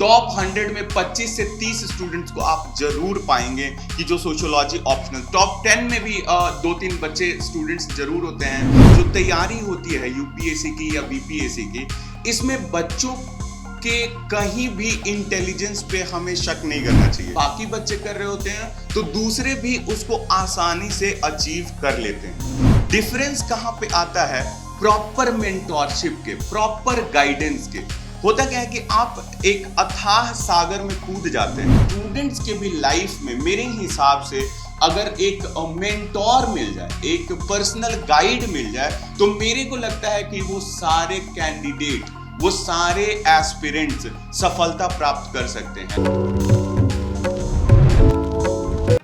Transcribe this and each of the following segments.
Top 100 में 25 से 30 students को आप जरूर पाएंगे कि जो सोशियोलॉजी ऑप्शनल, टॉप 10 में भी 2-3 बच्चे स्टूडेंट्स जरूर होते हैं। जो तैयारी होती है यूपीएससी की या बीपीएससी की, इसमें बच्चों के कहीं भी इंटेलिजेंस पे हमें शक नहीं करना चाहिए। बाकी बच्चे कर रहे होते हैं तो दूसरे भी उसको आसानी से अचीव कर लेते हैं। डिफरेंस कहाँ पे आता है? प्रॉपर मेंटोरशिप के, प्रॉपर गाइडेंस के। होता क्या है कि आप एक अथाह सागर में कूद जाते हैं। स्टूडेंट्स के भी लाइफ में मेरे हिसाब से अगर एक मेंटोर मिल जाए, एक पर्सनल गाइड मिल जाए, तो मेरे को लगता है कि वो सारे कैंडिडेट, वो सारे एस्पिरेंट्स सफलता प्राप्त कर सकते हैं।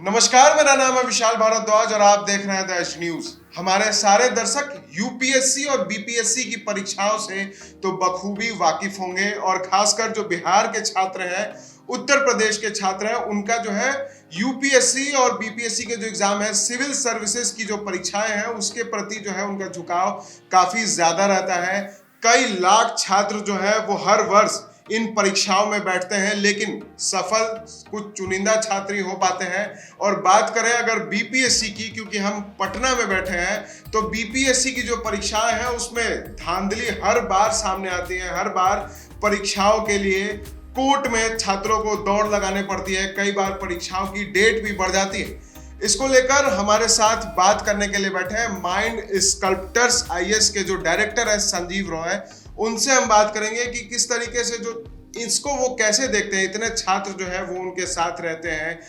नमस्कार, मेरा नाम है विशाल भारद्वाज और आप देख रहे हैं द एच न्यूज। हमारे सारे दर्शक यूपीएससी और बीपीएससी की परीक्षाओं से तो बखूबी वाकिफ होंगे और खासकर जो बिहार के छात्र हैं, उत्तर प्रदेश के छात्र हैं, उनका जो है यूपीएससी और बीपीएससी के जो एग्जाम है, सिविल सर्विसेज की जो परीक्षाएं हैं, उसके प्रति जो है उनका झुकाव काफी ज्यादा रहता है। कई लाख छात्र जो है वो हर वर्ष इन परीक्षाओं में बैठते हैं, लेकिन सफल कुछ चुनिंदा छात्र ही हो पाते हैं। और बात करें अगर बीपीएससी की, क्योंकि हम पटना में बैठे हैं, तो बीपीएससी की जो परीक्षाएं हैं उसमें धांधली हर बार सामने आती है। हर बार परीक्षाओं के लिए कोर्ट में छात्रों को दौड़ लगाने पड़ती है, कई बार परीक्षाओं की डेट भी बढ़ जाती है। इसको लेकर हमारे साथ बात करने के लिए बैठे हैं माइंड स्कल्प्टर्स आईएएस के जो डायरेक्टर है संजीव रॉय। उनसे हम बात करेंगे कि किस तरीके से जो इसको वो कैसे देखते हैं। इतने छात्र जो है वो उनके साथ रहते हैं।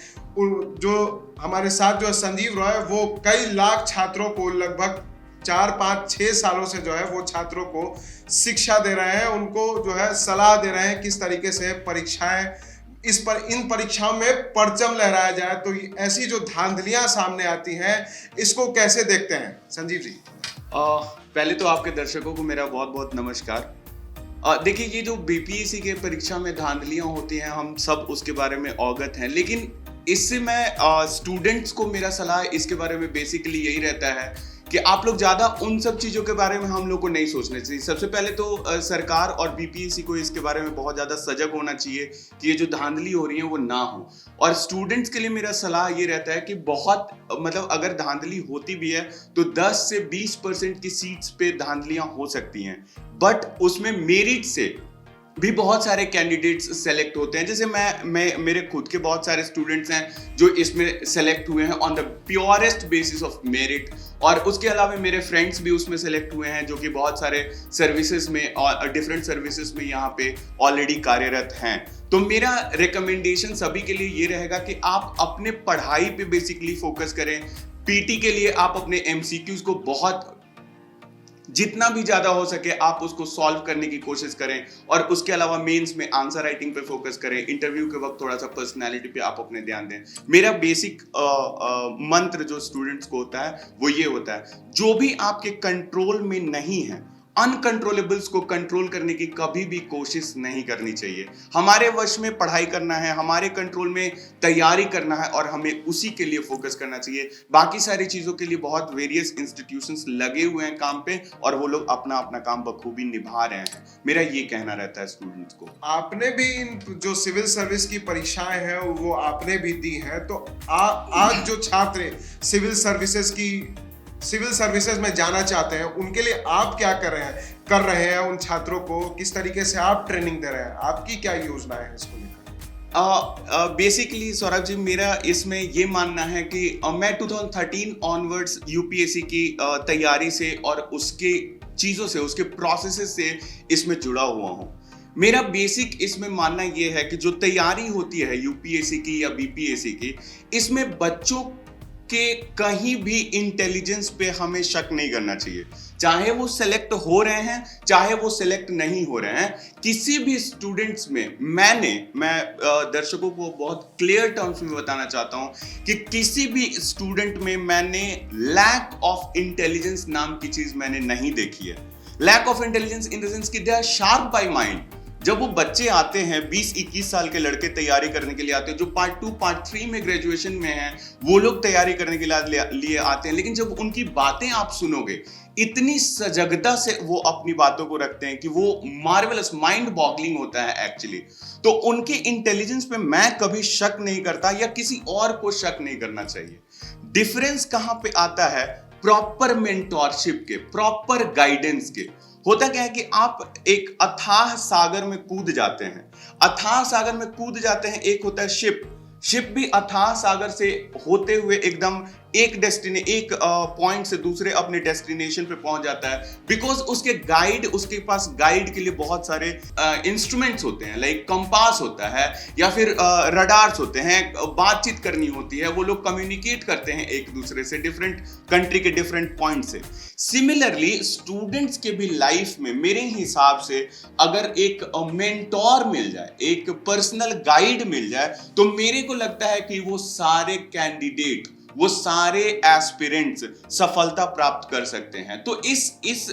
जो हमारे साथ जो है संजीव रॉय, वो कई लाख छात्रों को लगभग 4-5-6 सालों से जो है वो छात्रों को शिक्षा दे रहे हैं, उनको जो है सलाह दे रहे हैं किस तरीके से परीक्षाएं, इन परीक्षाओं में परचम लहराया जाए। तो ऐसी जो धांधलियां सामने आती हैं, इसको कैसे देखते हैं संजीव जी? पहले तो आपके दर्शकों को मेरा बहुत बहुत नमस्कार। देखिए, ये जो बीपीएससी के परीक्षा में धांधलियां होती हैं, हम सब उसके बारे में अवगत हैं, लेकिन इससे मैं स्टूडेंट्स को मेरा सलाह इसके बारे में बेसिकली यही रहता है कि आप लोग ज़्यादा उन सब चीज़ों के बारे में हम लोग को नहीं सोचना चाहिए। सबसे पहले तो सरकार और बीपीएससी को इसके बारे में बहुत ज़्यादा सजग होना चाहिए कि ये जो धांधली हो रही है वो ना हो। और स्टूडेंट्स के लिए मेरा सलाह ये रहता है कि बहुत मतलब अगर धांधली होती भी है तो 10 से 20% की सीट्स पे धांधलियाँ हो सकती हैं, बट उसमें मेरिट से भी बहुत सारे कैंडिडेट्स सेलेक्ट होते हैं। जैसे मैं मेरे खुद के बहुत सारे स्टूडेंट्स हैं जो इसमें सेलेक्ट हुए हैं on the purest basis of merit, और उसके अलावा मेरे फ्रेंड्स भी उसमें सेलेक्ट हुए हैं जो कि बहुत सारे सर्विसेज में और डिफरेंट सर्विसेज में यहाँ पे ऑलरेडी कार्यरत हैं। तो मेरा रिकमेंडेशन सभी के लिए ये रहेगा कि आप अपने पढ़ाई पे बेसिकली फोकस करें। पीटी के लिए आप अपने एमसीक्यूज को बहुत जितना भी ज्यादा हो सके आप उसको सॉल्व करने की कोशिश करें, और उसके अलावा मेंस में आंसर राइटिंग पे फोकस करें। इंटरव्यू के वक्त थोड़ा सा पर्सनालिटी पे आप अपने ध्यान दें। मेरा बेसिक मंत्र जो स्टूडेंट्स को होता है वो ये होता है, जो भी आपके कंट्रोल में नहीं है, अनकंट्रोलेबल्स को कंट्रोल करने की कभी भी कोशिश नहीं करनी चाहिए। हमारे वश में पढ़ाई करना है, हमारे कंट्रोल में तैयारी करना है, और हमें उसी के लिए फोकस करना चाहिए। बाकी सारी चीजों के लिए बहुत वेरियस इंस्टीट्यूशंस लगे हुए हैं काम पे, और वो लोग अपना अपना काम बखूबी निभा रहे हैं। मेरा ये कहना रहता है स्टूडेंट्स को। आपने भी इन जो सिविल सर्विस की परीक्षाएं हैं वो आपने भी दी हैं, तो आज जो छात्र सिविल सर्विसेज में जाना चाहते हैं, उनके लिए आप क्या कर रहे हैं? उन छात्रों को किस तरीके से आप ट्रेनिंग दे रहे हैं? आपकी क्या योजना है इसको लेकर? बेसिकली सौरभ जी, मेरा इसमें ये मानना है कि मैं 2013 ऑनवर्ड्स यूपीएससी की तैयारी से और उसके चीज़ों से, उसके प्रोसेसेस से इसमें जुड़ा हुआ हूँ। मेरा बेसिक इसमें मानना ये है कि जो तैयारी होती है यूपीएससी की या बीपीएससी की, इसमें बच्चों के कहीं भी इंटेलिजेंस पे हमें शक नहीं करना चाहिए। चाहे वो सिलेक्ट हो रहे हैं, चाहे वो सिलेक्ट नहीं हो रहे हैं, किसी भी स्टूडेंट्स में मैं दर्शकों को बहुत क्लियर टर्म्स में बताना चाहता हूं कि किसी भी स्टूडेंट में मैंने लैक ऑफ इंटेलिजेंस नाम की चीज मैंने नहीं देखी है। Lack of intelligence in the sense कि they are sharp by mind, जब वो बच्चे आते हैं 20-21 साल के लड़के तैयारी करने के लिए आते हैं, जो पार्ट 2 पार्ट 3 में ग्रेजुएशन में हैं, वो लोग तैयारी करने के लिए आते हैं, लेकिन जब उनकी बातें आप सुनोगे, इतनी सजगता से वो अपनी बातों को रखते हैं कि वो मार्वेलस, माइंड बॉगलिंग होता है एक्चुअली। तो उनके इंटेलिजेंस पे मैं कभी शक नहीं करता, या किसी और को शक नहीं करना चाहिए। डिफरेंस कहां पे आता है? प्रॉपर मेंटोरशिप के, प्रॉपर गाइडेंस के। होता क्या है कि आप एक अथाह सागर में कूद जाते हैं, अथाह सागर में कूद जाते हैं। एक होता है शिप भी अथाह सागर से होते हुए एकदम एक पॉइंट से दूसरे अपने डेस्टिनेशन पे पहुंच जाता है, बिकॉज उसके पास गाइड के लिए बहुत सारे इंस्ट्रूमेंट्स होते हैं, लाइक कंपास होता है या फिर रडार्स होते हैं, बातचीत करनी होती है, वो लोग कम्युनिकेट करते हैं एक दूसरे से, डिफरेंट कंट्री के डिफरेंट पॉइंट से। सिमिलरली स्टूडेंट्स के भी लाइफ में मेरे हिसाब से अगर एक मेंटोर मिल जाए, एक पर्सनल गाइड मिल जाए, तो मेरे को लगता है कि वो सारे कैंडिडेट, वो सारे एस्पिरेंट्स सफलता प्राप्त कर सकते हैं। तो इस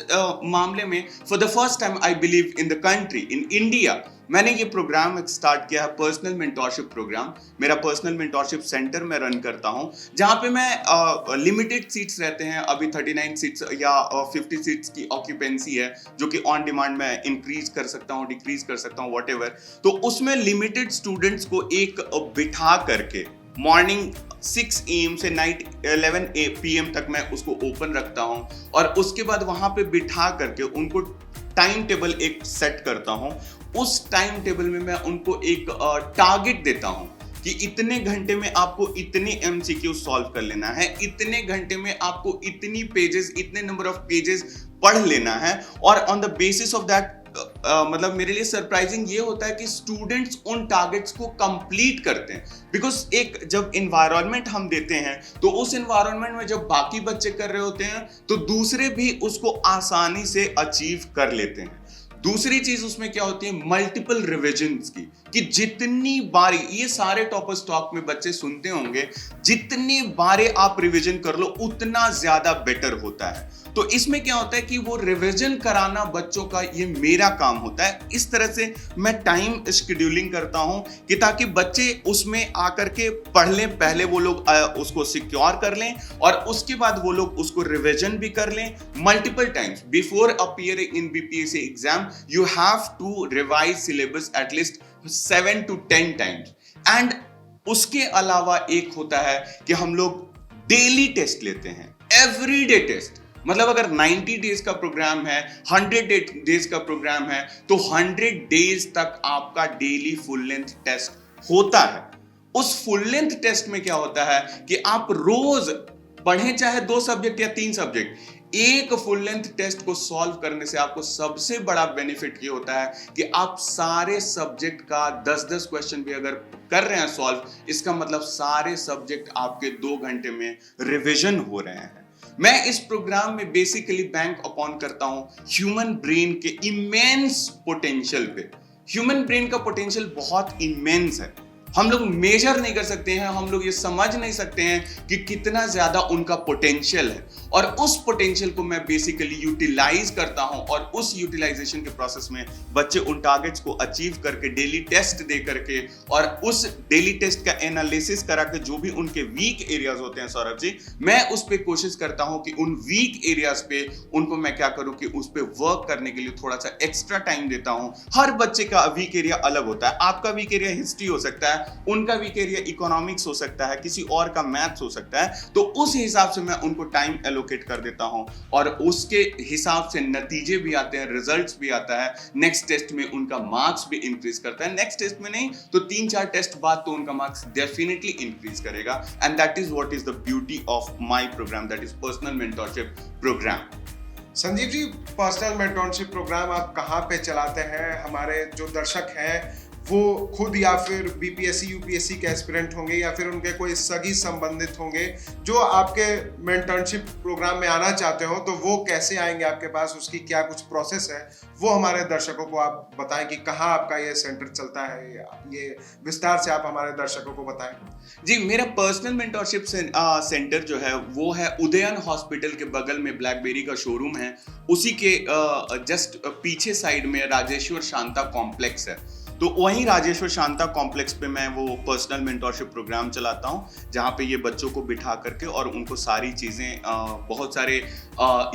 मामले में for the first time I believe in the country, in India, मैंने ये प्रोग्राम स्टार्ट किया है, पर्सनल मेंटोरशिप प्रोग्राम। मेरा पर्सनल मेंटोरशिप सेंटर मैं रन करता हूँ, जहाँ पे मैं लिमिटेड सीट्स रहते हैं, अभी 39 सीट्स या 50 सीट्स की ऑक्यूपेंसी है, जो कि ऑन डिमांड मैं इंक्रीज कर सकता हूँ, डिक्रीज कर सकता हूँ, व्हाटएवर। तो उसमें लिमिटेड स्टूडेंट्स को एक बिठा करके मॉर्निंग 6 AM से नाइट 11 PM तक मैं उसको ओपन रखता हूं, और उसके बाद वहां पे बिठा करके उनको टाइम टेबल एक सेट करता हूं। उस टाइम टेबल में मैं उनको एक टारगेट देता हूं कि इतने घंटे में आपको इतने MCQ सॉल्व कर लेना है, इतने घंटे में आपको इतनी पेजेस, इतने नंबर ऑफ पेजेस पढ़ लेना है। और on the basis of that मतलब मेरे लिए सरप्राइजिंग ये होता है कि स्टूडेंट्स उन टारगेट्स को कंप्लीट करते हैं, बिकॉज एक जब इन्वायरमेंट हम देते हैं, तो उस इन्वायरमेंट में जब बाकी बच्चे कर रहे होते हैं, तो दूसरे भी उसको आसानी से अचीव कर लेते हैं। दूसरी चीज उसमें क्या होती है, मल्टीपल रिविजन्स की, कि जितनी बारी, ये सारे टॉपर्स टॉक में बच्चे सुनते होंगे, जितनी बारे आप रिवीजन कर लो उतना ज्यादा बेटर होता है। तो इसमें क्या होता है कि वो रिवीजन कराना बच्चों का, ये मेरा काम होता है। इस तरह से मैं टाइम शेड्यूलिंग करता हूं कि ताकि बच्चे उसमें आकर के पढ़ लें, पहले वो लोग उसको सिक्योर कर लें, और उसके बाद वो लोग उसको रिवीजन भी कर लें multiple times. Before appearing in BPSC exam you have to revise syllabus at least 7 to 10 times। And उसके अलावा एक होता है कि हम लोग डेली टेस्ट लेते हैं, एवरीडे टेस्ट। मतलब अगर 90 डेज का प्रोग्राम है, 100 डेज का प्रोग्राम है, तो 100 डेज तक आपका डेली फुल लेंथ टेस्ट होता है। उस फुल लेंथ टेस्ट में क्या होता है कि आप रोज पढ़ें, चाहे 2 सब्जेक्ट या 3 सब्जेक्ट, एक फुल लेंथ टेस्ट को सॉल्व करने से आपको सबसे बड़ा बेनिफिट ये होता है कि आप सारे सब्जेक्ट का 10-10 क्वेश्चन भी अगर कर रहे हैं सॉल्व, इसका मतलब सारे सब्जेक्ट आपके 2 घंटे में रिवीजन हो रहे हैं। मैं इस प्रोग्राम में बेसिकली बैंक अपॉन करता हूं ह्यूमन ब्रेन के इमेंस पोटेंशियल पे। ह्यूमन ब्रेन का पोटेंशियल बहुत इमेंस है, हम लोग मेजर नहीं कर सकते हैं, हम लोग ये समझ नहीं सकते हैं कि कितना ज्यादा उनका पोटेंशियल है। और उस पोटेंशियल को मैं बेसिकली यूटिलाइज करता हूं, और उस यूटिलाइजेशन के प्रोसेस में बच्चे उन टारगेट्स को अचीव करके, डेली टेस्ट दे करके, और उस डेली टेस्ट का एनालिसिस करा के जो भी उनके वीक एरियाज होते हैं सौरभ जी, मैं उस पर कोशिश करता हूं कि उन वीक एरियाज पे उनको मैं क्या करूं कि उस पर वर्क करने के लिए थोड़ा सा एक्स्ट्रा टाइम देता हूं। हर बच्चे का वीक एरिया अलग होता है, आपका वीक एरिया हिस्ट्री हो सकता है, उनका वीक एरिया इकोनॉमिक्स हो सकता है, किसी और का मैथ्स हो सकता है। तो उस हिसाब से मैं उनको टाइम एलोकेट कर देता हूं, और उसके हिसाब से नतीजे भी आते हैं, रिजल्ट्स भी आता है। नेक्स्ट टेस्ट में उनका मार्क्स भी इंक्रीज करता है, नेक्स्ट टेस्ट में नहीं तो 3-4 टेस्ट बाद तो उनका मार्क्स डेफिनेटली इंक्रीज करेगा। And that is what is the beauty of my program, that is personal mentorship program. Sanjeev ji, personal mentorship program आप कहाँ पे चलाते हैं? हमारे जो दर्शक हैं वो खुद या फिर बीपीएससी यूपीएससी के एस्पिरेंट होंगे या फिर उनके कोई सगी संबंधित होंगे जो आपके मेंटरशिप प्रोग्राम में आना चाहते हो, तो वो कैसे आएंगे आपके पास, उसकी क्या कुछ प्रोसेस है, वो हमारे दर्शकों को आप बताएं कि कहाँ आपका ये सेंटर चलता है, ये विस्तार से आप हमारे दर्शकों को बताएं। जी, मेरा पर्सनल मेंटोरशिप सेंटर जो है वो है उदयन हॉस्पिटल के बगल में ब्लैकबेरी का शोरूम है, उसी के जस्ट पीछे साइड में राजेश्वर शांता कॉम्प्लेक्स है। तो वहीं राजेश्वर शांता कॉम्प्लेक्स पे मैं वो पर्सनल मेंटोरशिप प्रोग्राम चलाता हूँ, जहाँ पे ये बच्चों को बिठा करके और उनको सारी चीज़ें बहुत सारे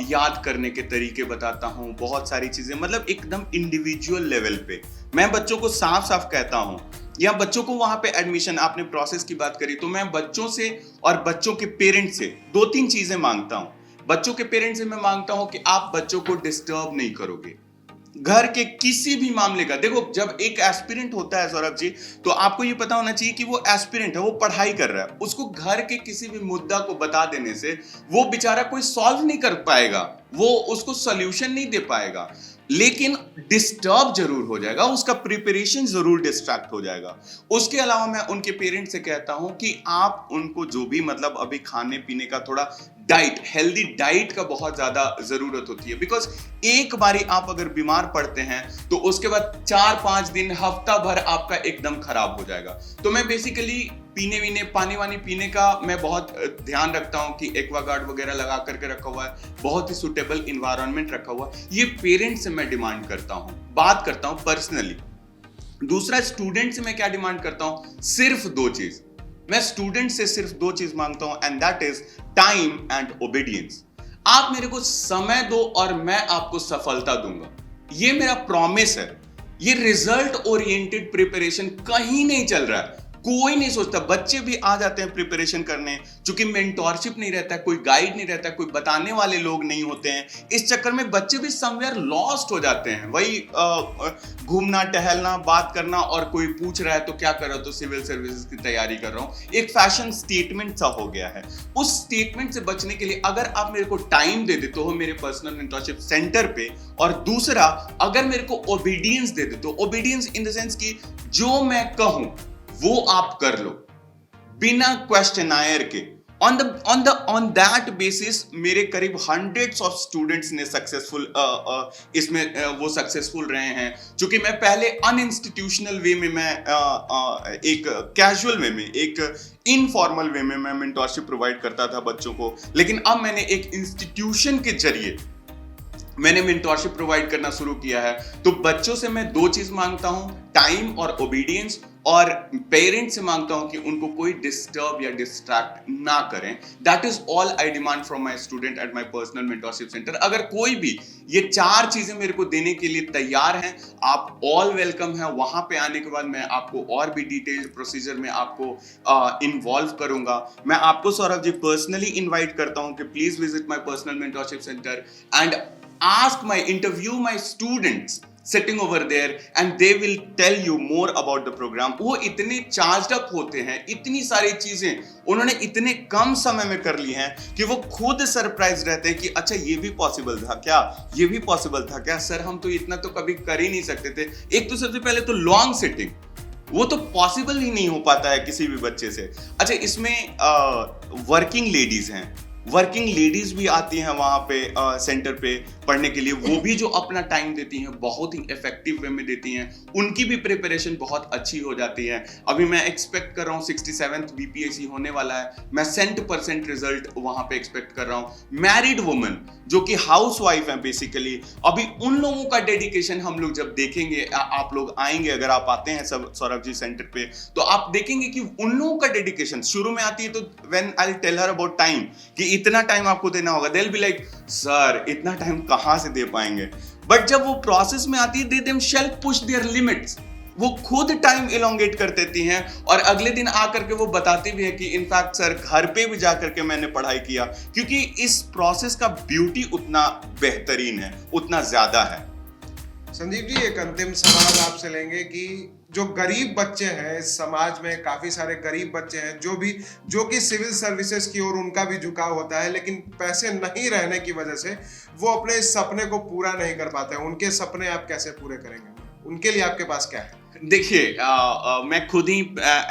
याद करने के तरीके बताता हूँ, बहुत सारी चीज़ें, मतलब एकदम इंडिविजुअल लेवल पे मैं बच्चों को साफ साफ कहता हूँ। या बच्चों को वहां पे एडमिशन, आपने प्रोसेस की बात करी, तो मैं बच्चों से और बच्चों के पेरेंट्स से 2-3 चीजें मांगता हूं। बच्चों के पेरेंट्स से मैं मांगता हूं कि आप बच्चों को डिस्टर्ब नहीं करोगे घर के किसी भी मामले का। देखो, जब एक एस्पिरेंट होता है सौरभ जी, तो आपको ये पता होना चाहिए कि वो एस्पिरेंट है, वो पढ़ाई कर रहा है, उसको घर के किसी भी मुद्दा को बता देने से वो बेचारा कोई सॉल्व नहीं कर पाएगा, वो उसको सॉल्यूशन नहीं दे पाएगा, लेकिन डिस्टर्ब जरूर हो जाएगा, उसका प्रिपरेशन जरूर डिस्ट्रैक्ट हो जाएगा। उसके अलावा मैं उनके पेरेंट्स से कहता हूं कि आप उनको जो भी, मतलब अभी खाने पीने का थोड़ा डाइट, हेल्दी डाइट का बहुत ज्यादा जरूरत होती है, बिकॉज एक बारी आप अगर बीमार पड़ते हैं तो उसके बाद 4-5 दिन, हफ्ता भर आपका एकदम खराब हो जाएगा। तो मैं बेसिकली पीने पानी वानी पीने का मैं बहुत ध्यान रखता हूं कि एक्वागार्ड वगैरह लगा करके रखा हुआ है, बहुत ही सुटेबल इन्वायरमेंट रखा हुआ है। ये पेरेंट्स से मैं डिमांड करता हूं, बात करता हूं पर्सनली। दूसरा, स्टूडेंट से मैं क्या डिमांड करता हूं? सिर्फ 2 चीज मैं स्टूडेंट से सिर्फ 2 चीज मांगता हूं, and that is time and obedience. आप मेरे को समय दो और मैं आपको सफलता दूंगा, ये मेरा प्रॉमिस है। ये रिजल्ट ओरिएंटेड प्रिपरेशन कहीं नहीं चल रहा है, कोई नहीं सोचता। बच्चे भी आ जाते हैं प्रिपरेशन करने, क्योंकि मेंटोरशिप नहीं रहता है, कोई गाइड नहीं रहता है, कोई बताने वाले लोग नहीं होते हैं। इस चक्कर में बच्चे भी समवेयर लॉस्ट हो जाते हैं। वही घूमना टहलना, बात करना, और कोई पूछ रहा है तो क्या कर रहा हो, तो सिविल सर्विसेज की तैयारी कर रहा हूं, एक फैशन स्टेटमेंट सा हो गया है। उस स्टेटमेंट से बचने के लिए अगर आप मेरे को टाइम दे देते हो मेरे पर्सनल मेंटोरशिप सेंटर पे, और दूसरा अगर मेरे को ओबीडियंस दे देते हो, ओबीडियंस इन द सेंस कि जो मैं कहूं वो आप कर लो बिना क्वेश्चनायर के। ऑन दैट बेसिस मेरे करीब हंड्रेड्स ऑफ स्टूडेंट्स ने सक्सेसफुल इसमें वो सक्सेसफुल रहे हैं। क्योंकि मैं पहले अनइंस्टीट्यूशनल वे में, मैं एक कैजुअल वे में, एक इनफॉर्मल वे में मैं मेंटोरशिप प्रोवाइड करता था बच्चों को, लेकिन अब मैंने एक इंस्टीट्यूशन के जरिए मैंने मेंटोरशिप प्रोवाइड करना शुरू किया है। तो बच्चों से मैं 2 चीज मांगता हूं, टाइम और ओबीडियंस, और पेरेंट्स से मांगता हूं कि उनको कोई डिस्टर्ब या डिस्ट्रैक्ट ना करें। That is all I demand from my student at my personal mentorship centre. अगर कोई भी ये 4 चीजें मेरे को देने के लिए तैयार हैं, आप ऑल वेलकम हैं। वहां पे आने के बाद मैं आपको और भी डिटेल्ड प्रोसीजर में आपको इन्वॉल्व करूंगा। मैं आपको सौरभ जी पर्सनली इन्वाइट करता हूं कि please visit my personal mentorship centre and interview my students sitting over there, and they will tell you more about the program. वो इतने चार्ज्ड अप होते हैं, इतनी सारी चीजें उन्होंने इतने कम समय में कर ली हैं कि वो खुद सरप्राइज रहते हैं कि अच्छा ये भी पॉसिबल था क्या, ये भी पॉसिबल था क्या, सर हम तो इतना तो कभी कर ही नहीं सकते थे। एक तो सबसे पहले तो लॉन्ग सिटिंग, वो तो पॉसिबल ही नहीं हो पाता है किसी भी बच्चे से। अच्छा, इसमें वर्किंग लेडीज हैं, वर्किंग लेडीज भी आती हैं वहां पे सेंटर पे पढ़ने के लिए, वो भी जो अपना टाइम देती हैं बहुत ही इफेक्टिव वे में देती हैं, उनकी भी प्रिपरेशन बहुत अच्छी हो जाती है। अभी मैं एक्सपेक्ट कर रहा हूँ 67th बीपीएससी होने वाला है, मैं 100% रिजल्ट वहां पे एक्सपेक्ट कर रहा हूँ। मैरिड वुमेन जो कि हाउस वाइफ है बेसिकली, अभी उन लोगों का डेडिकेशन हम लोग जब देखेंगे, आप लोग आएंगे, अगर आप आते हैं सब सौरभ जी सेंटर पे, तो आप देखेंगे कि उन लोगों का डेडिकेशन शुरू में आती है। तो when I tell her about time कि इतना टाइम आपको देना होगा, they will be like sir इतना टाइम कहां से दे पाएंगे। बट जब वो प्रोसेस में आती है, they them shall push their limits, वो खुद टाइम इलोंगेट कर देती हैं, और अगले दिन आकर के वो बताती भी है कि इनफैक्ट सर घर पे भी जाकर के मैंने पढ़ाई किया, क्योंकि इस प्रोसेस का ब्यूटी उतना बेहतरीन है, उतना ज्यादा है। संजीव जी, एक अंतिम सवाल आपसे लेंगे कि जो गरीब बच्चे हैं इस समाज में, काफी सारे गरीब बच्चे हैं जो कि सिविल सर्विसेज की ओर उनका भी झुकाव होता है, लेकिन पैसे नहीं रहने की वजह से वो अपने इस सपने को पूरा नहीं कर पाते हैं। उनके सपने आप कैसे पूरे करेंगे? उनके लिए आपके पास क्या है? देखिए मैं खुद ही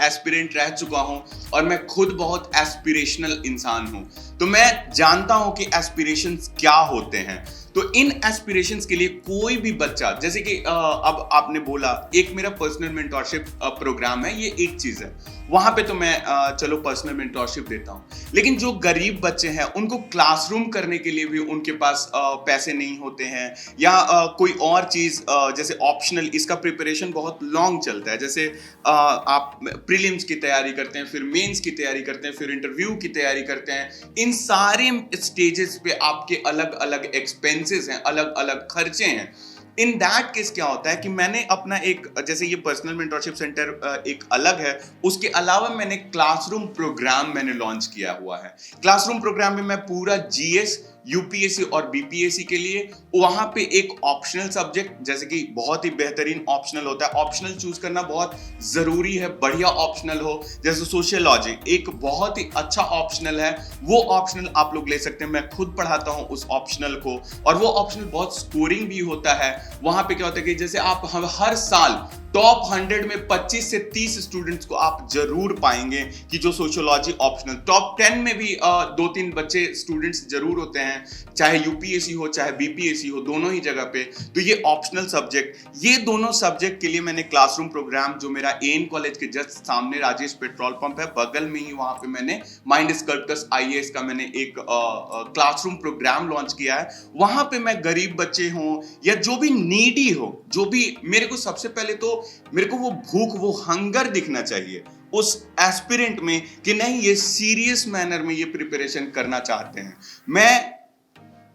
एस्पिरेंट रह चुका हूं और मैं खुद बहुत एस्पिरेशनल इंसान हूं, तो मैं जानता हूं कि एस्पिरेशंस क्या होते हैं। तो इन एस्पिरेशंस के लिए कोई भी बच्चा, जैसे कि अब आपने बोला एक मेरा पर्सनल मेंटोरशिप प्रोग्राम है, ये एक चीज है, वहां पे तो मैं चलो पर्सनल मेंटोरशिप देता हूं। लेकिन जो गरीब बच्चे हैं उनको क्लासरूम करने के लिए भी उनके पास पैसे नहीं होते हैं, या कोई और चीज जैसे ऑप्शनल, इसका प्रिपरेशन बहुत लॉन्ग चलता है। जैसे आप प्रीलिम्स की तैयारी करते हैं, फिर मेंस की तैयारी करते हैं, फिर इंटरव्यू की तैयारी करते हैं। इन सारे स्टेजेस पे आपके अलग अलग एक्सपेंसेस हैं, अलग अलग खर्चे हैं। इन दैट केस क्या होता है कि मैंने अपना एक, जैसे ये पर्सनल मेंटोरशिप सेंटर एक अलग है, उसके अलावा मैंने क्लासरूम प्रोग्राम मैंने लॉन्च किया हुआ है। क्लासरूम प्रोग्राम में मैं पूरा जीएस, यूपीएससी और बीपीएससी के लिए वहां पे एक ऑप्शनल सब्जेक्ट, जैसे कि बहुत ही बेहतरीन ऑप्शनल होता है, ऑप्शनल चूज करना बहुत जरूरी है, बढ़िया ऑप्शनल हो, जैसे सोशियोलॉजी एक बहुत ही अच्छा ऑप्शनल है, वो ऑप्शनल आप लोग ले सकते हैं। मैं खुद पढ़ाता हूं उस ऑप्शनल को, और वो ऑप्शनल बहुत स्कोरिंग भी होता है। वहां पे क्या होता है कि जैसे आप हर साल टॉप 100 में 25 से 30 स्टूडेंट्स को आप जरूर पाएंगे कि जो सोशियोलॉजी ऑप्शनल, टॉप 10 में भी 2-3 बच्चे स्टूडेंट्स जरूर होते हैं, चाहे यूपीएससी हो चाहे बीपीएससी हो, दोनों ही जगह पे। तो ये ऑप्शनल सब्जेक्ट, ये दोनों सब्जेक्ट के लिए मैंने क्लासरूम प्रोग्राम, जो मेरा एन कॉलेज के जस्ट सामने राजेश पेट्रोल पंप है बगल में ही, वहां पे मैंने माइंड स्कल्पटर्स आईएएस का मैंने एक क्लासरूम प्रोग्राम लॉन्च किया है। वहां पे मैं गरीब बच्चे हों या जो भी नीडी हो, जो भी, मेरे को सबसे पहले तो मेरे को वो भूख, वो हंगर दिखना चाहिए उस एस्पिरेंट में कि नहीं, ये सीरियस मैनर में ये प्रिपरेशन करना चाहते हैं। मैं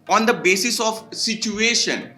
on the basis of situation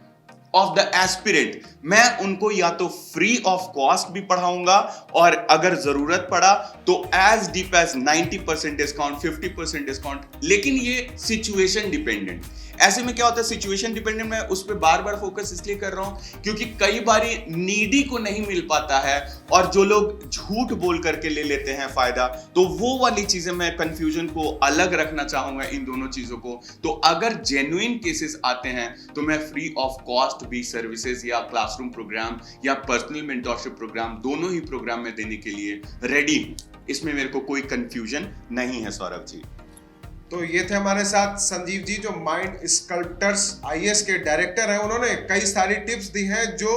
of the aspirant, मैं उनको या तो फ्री ऑफ कॉस्ट भी पढ़ाऊंगा, और अगर जरूरत पड़ा तो as deep as 90% discount, 50% discount. लेकिन ये सिचुएशन डिपेंडेंट। ऐसे में क्या होता है, सिचुएशन डिपेंडेंट, मैं उस पर बार बार फोकस इसलिए कर रहा हूं क्योंकि कई बार नीडी को नहीं मिल पाता है, और जो लोग झूठ बोल करके ले लेते हैं फायदा, तो वो वाली चीजें, मैं कंफ्यूजन को अलग रखना चाहूंगा इन दोनों चीजों को। तो अगर जेन्युइन केसेस आते हैं तो मैं फ्री ऑफ कॉस्ट भी सर्विसेज या क्लासरूम प्रोग्राम या पर्सनल मेंटोरशिप प्रोग्राम, दोनों ही प्रोग्राम में देने के लिए रेडी हूं। इसमें मेरे को कोई कंफ्यूजन नहीं है सौरभ जी। तो ये थे हमारे साथ संजीव जी, जो माइंड स्कल्प्टर्स आईएएस के डायरेक्टर हैं। उन्होंने कई सारी टिप्स दी हैं जो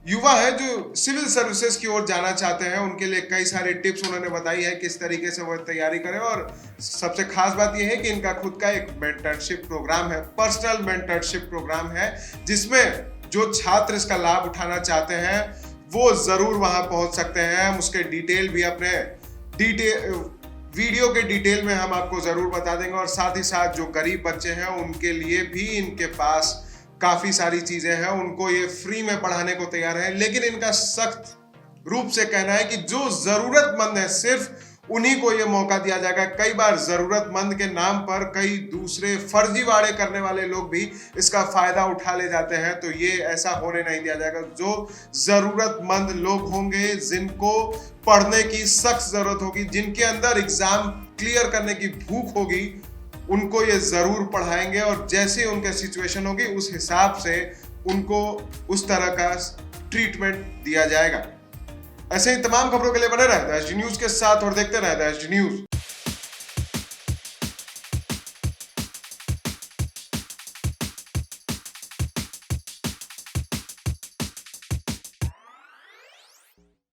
युवा है जो सिविल सर्विसेज की ओर जाना चाहते हैं, उनके लिए कई सारी टिप्स उन्होंने बताई है किस तरीके से वो तैयारी करें। और सबसे खास बात यह है कि इनका खुद का एक मेंटरशिप प्रोग्राम है, पर्सनल मेंटरशिप प्रोग्राम है, जिसमें जो छात्र इसका लाभ उठाना चाहते हैं वो जरूर वहां पहुंच सकते हैं। हम उसके डिटेल भी अपने वीडियो के डिटेल में हम आपको जरूर बता देंगे, और साथ ही साथ जो गरीब बच्चे हैं उनके लिए भी इनके पास काफी सारी चीजें हैं, उनको ये फ्री में पढ़ाने को तैयार है। लेकिन इनका सख्त रूप से कहना है कि जो जरूरतमंद है सिर्फ उन्हीं को ये मौका दिया जाएगा। कई बार जरूरतमंद के नाम पर कई दूसरे फर्जीवाड़े करने वाले लोग भी इसका फायदा उठा ले जाते हैं, तो ये ऐसा होने नहीं दिया जाएगा। जो जरूरतमंद लोग होंगे, जिनको पढ़ने की सख्त जरूरत होगी, जिनके अंदर एग्जाम क्लियर करने की भूख होगी, उनको ये जरूर पढ़ाएंगे, और जैसे उनके सिचुएशन होगी उस हिसाब से उनको उस तरह का ट्रीटमेंट दिया जाएगा। ऐसे ही तमाम खबरों के लिए बने रहते हैं एसडी न्यूज के साथ और देखते रहते हैं एसडी न्यूज।